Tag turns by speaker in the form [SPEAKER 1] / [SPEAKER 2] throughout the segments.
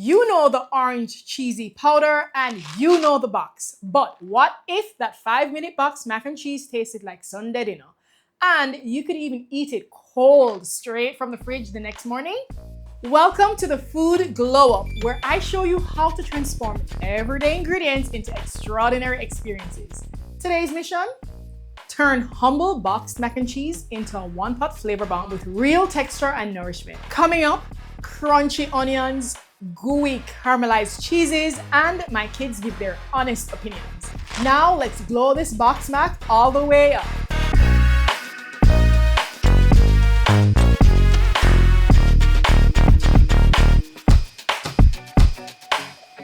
[SPEAKER 1] You know the orange cheesy powder and you know the box. But what if that 5-minute box mac and cheese tasted like Sunday dinner? And you could even eat it cold straight from the fridge the next morning? Welcome to the Food Glow Up, where I show you how to transform everyday ingredients into extraordinary experiences. Today's mission? Turn humble boxed mac and cheese into a one-pot flavor bomb with real texture and nourishment. Coming up, crunchy onions, gooey caramelized cheeses, and my kids give their honest opinions. Now let's glow this box mac all the way up.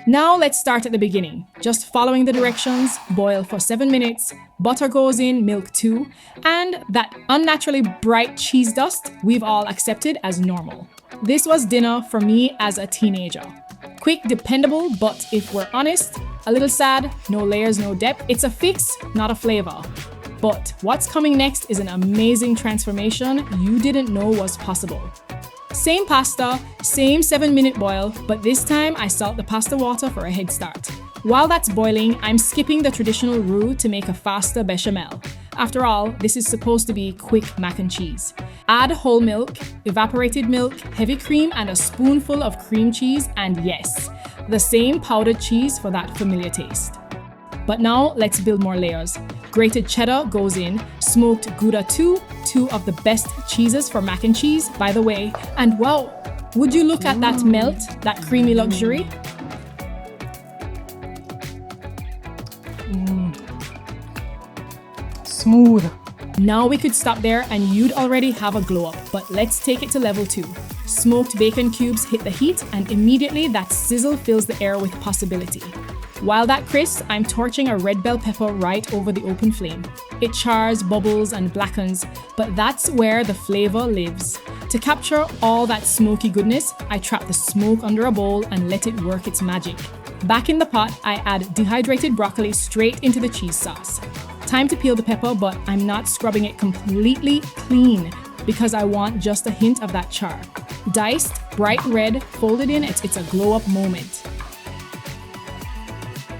[SPEAKER 1] Now let's start at the beginning. Just following the directions, boil for 7 minutes, butter goes in, milk too, and that unnaturally bright cheese dust we've all accepted as normal. This was dinner for me as a teenager. Quick, dependable, but if we're honest, a little sad, no layers, no depth. It's a fix, not a flavor. But what's coming next is an amazing transformation you didn't know was possible. Same pasta, same 7-minute boil, but this time I salt the pasta water for a head start. While that's boiling, I'm skipping the traditional roux to make a faster bechamel. After all, this is supposed to be quick mac and cheese. Add whole milk, evaporated milk, heavy cream, and a spoonful of cream cheese, and yes, the same powdered cheese for that familiar taste. But now let's build more layers. Grated cheddar goes in, smoked Gouda too, two of the best cheeses for mac and cheese, by the way. And wow, would you look at that melt, that creamy luxury? Smooth. Now we could stop there and you'd already have a glow up, but let's take it to level 2. Smoked bacon cubes hit the heat and immediately that sizzle fills the air with possibility. While that crisps, I'm torching a red bell pepper right over the open flame. It chars, bubbles, and blackens, but that's where the flavor lives. To capture all that smoky goodness, I trap the smoke under a bowl and let it work its magic. Back in the pot, I add dehydrated broccoli straight into the cheese sauce. Time to peel the pepper, but I'm not scrubbing it completely clean because I want just a hint of that char. Diced, bright red, folded in, it's a glow-up moment.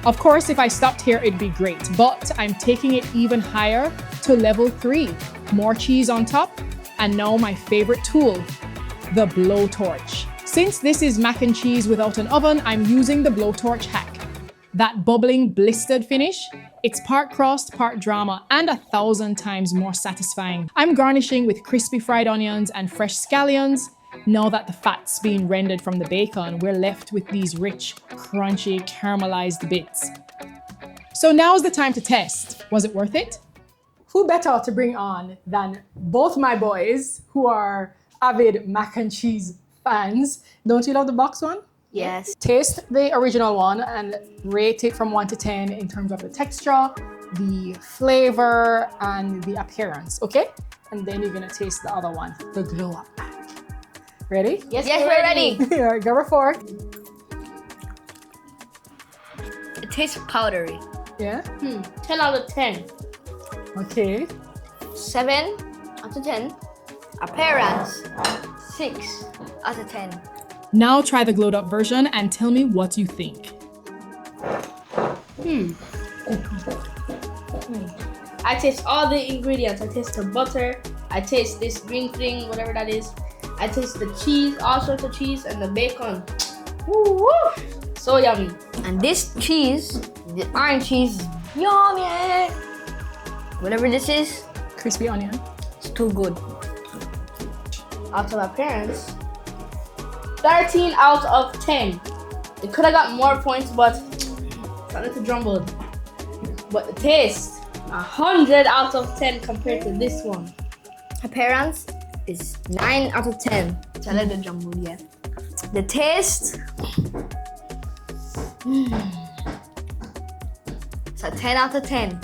[SPEAKER 1] Of course, if I stopped here, it'd be great, but I'm taking it even higher to level 3. More cheese on top, and now my favorite tool, the blowtorch. Since this is mac and cheese without an oven, I'm using the blowtorch hack. That bubbling, blistered finish, it's part crust, part drama, and 1,000 times more satisfying. I'm garnishing with crispy fried onions and fresh scallions. Now that the fat's been rendered from the bacon, we're left with these rich, crunchy, caramelized bits. So now's the time to test. Was it worth it? Who better to bring on than both my boys, who are avid mac and cheese fans. Don't you love the box one?
[SPEAKER 2] Yes.
[SPEAKER 1] Taste the original one and rate it from 1 to 10 in terms of the texture, the flavor, and the appearance, okay? And then you're gonna taste the other one, the glow up pack. Ready?
[SPEAKER 2] Yes, we're ready.
[SPEAKER 1] All right, go for 4.
[SPEAKER 2] It tastes powdery.
[SPEAKER 1] Yeah?
[SPEAKER 3] 10 out of 10.
[SPEAKER 1] Okay.
[SPEAKER 2] 7 out of 10. Appearance, 6 out of 10.
[SPEAKER 1] Now try the glowed up version and tell me what you think.
[SPEAKER 3] I taste all the ingredients. I taste the butter. I taste this green thing, whatever that is. I taste the cheese, all sorts of cheese, and the bacon. Woo! So yummy.
[SPEAKER 2] And this cheese, the orange cheese, is yummy. Whatever this is,
[SPEAKER 1] Crispy onion.
[SPEAKER 2] it's too good.
[SPEAKER 3] Out of appearance, 13 out of 10. It could have got more points, but it's a little jumbled. But the taste, 100 out of 10 compared to this one.
[SPEAKER 2] Appearance is 9 out of 10. It's a little jumbled, yeah. The taste, it's a 10 out of 10.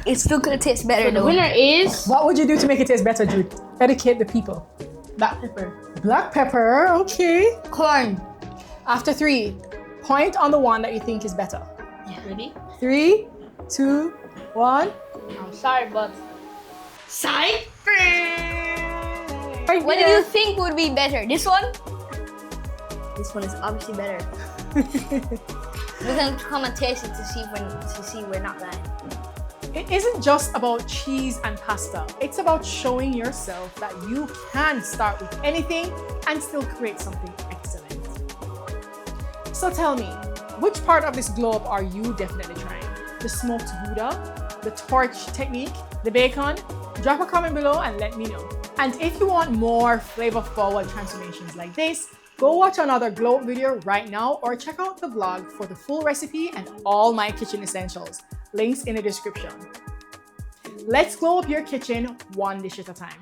[SPEAKER 2] It's still gonna taste better
[SPEAKER 3] So the
[SPEAKER 2] though.
[SPEAKER 3] winner is
[SPEAKER 1] What would you do to make it taste better, Jude? Educate the people.
[SPEAKER 3] black pepper.
[SPEAKER 1] Black pepper, okay.
[SPEAKER 2] Corn.
[SPEAKER 1] After 3, point on the one that you think is better.
[SPEAKER 3] Ready?
[SPEAKER 1] 3, 2, 1.
[SPEAKER 3] I'm sorry, but
[SPEAKER 2] Side.
[SPEAKER 1] Right
[SPEAKER 2] What do
[SPEAKER 1] here.
[SPEAKER 2] you think would be better? This one? This one is obviously better. We're gonna come and taste it to see we're not lying.
[SPEAKER 1] It isn't just about cheese and pasta. It's about showing yourself that you can start with anything and still create something excellent. So tell me, which part of this globe are you definitely trying? The smoked Gouda, the torch technique, the bacon? Drop a comment below and let me know. And if you want more flavor-forward transformations like this, go watch another glow up video right now or check out the vlog for the full recipe and all my kitchen essentials. Links in the description. Let's glow up your kitchen one dish at a time.